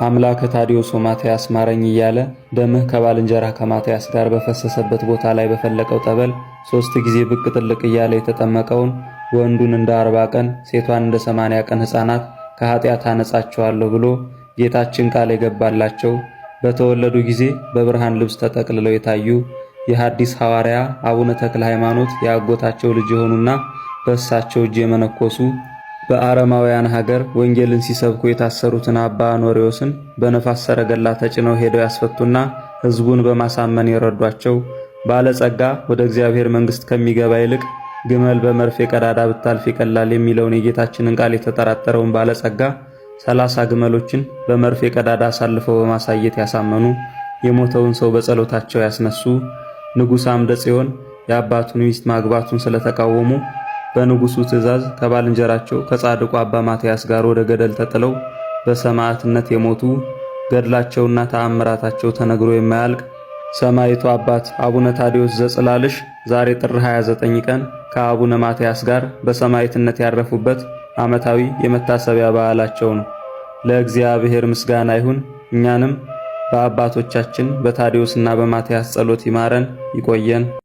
አምላከ ታዲዮስ ወማትያስ ማረኝ እያለ ደምህ ከባልንጀራ ከማትያስ ጋር በፈሰሰበት ቦታ ላይ በፈለቀው ጠበል 3 ጊዜ ብቅ ጥልቅ እያለ የተጠመቀውን ወንዱን እንደ 40 ቀን ሴቷን እንደ 80 ቀን ሕፃናት ከኃጢአት አነጻቸዋለሁ ብሎ ጌታችን ቃል የገባላቸው በተወለዱ ጊዜ በብርሃን ልብስ ተጠቅልለው የታዩ የሐዲስ ሐዋርያ አቡነ ተክለ ሃይማኖት ያጎታቸው ልጅ የሆኑና በእሳቸው እጅ የመነኮሱ በአረማውያን ሀገር ወንጌልን ሲሰብኩ የታሰሩትን አባ ኖሪዎስን በነፋስ ሰረገላ ተጭነው ሄደው ያስፈቱና ሕዝቡን በማሳመን የረዷቸው ባለጸጋ ወደ እግዚአብሔር መንግሥት ከሚገባ ይልቅ ግመል በመርፌ ቀዳዳ ብታልፍ ይቀላል የሚለውን የጌታችንን ቃል የተጠራጠረውን ባለጸጋ 30 ግመሎችን በመርፌ ቀዳዳ አሳልፈው በማሳየት ያሳመኑ የሞተውን ሰው በጸሎታቸው ያስነሱ ንጉሥ አምደ ጽዮን የአባቱን ሚስት ማግባቱን ስለተቃወሙ በንጉሱ ትእዛዝ ከባልንጀራቸው ከጻድቁ አባ ማትያስ ጋር ወደ ገደል ተጥለው በሰማዕትነት የሞቱ ገድላቸውና ተአምራታቸው ተነግሮ የማያልቅ ሰማዕቱ አባት አቡነ ታዲዮስ ዘጽላልሽ ዛሬ ጥር 29 ቀን ከአቡነ ማትያስ ጋር በሰማዕትነት ያረፉበት ዓመታዊ የመታሰቢያ በዓላቸው ነው። ለእግዚአብሔር ምስጋና ይሁን። እኛንም በአባቶቻችን በታዲዮስና በማትያስ ጸሎት ይማረን ይቆየን።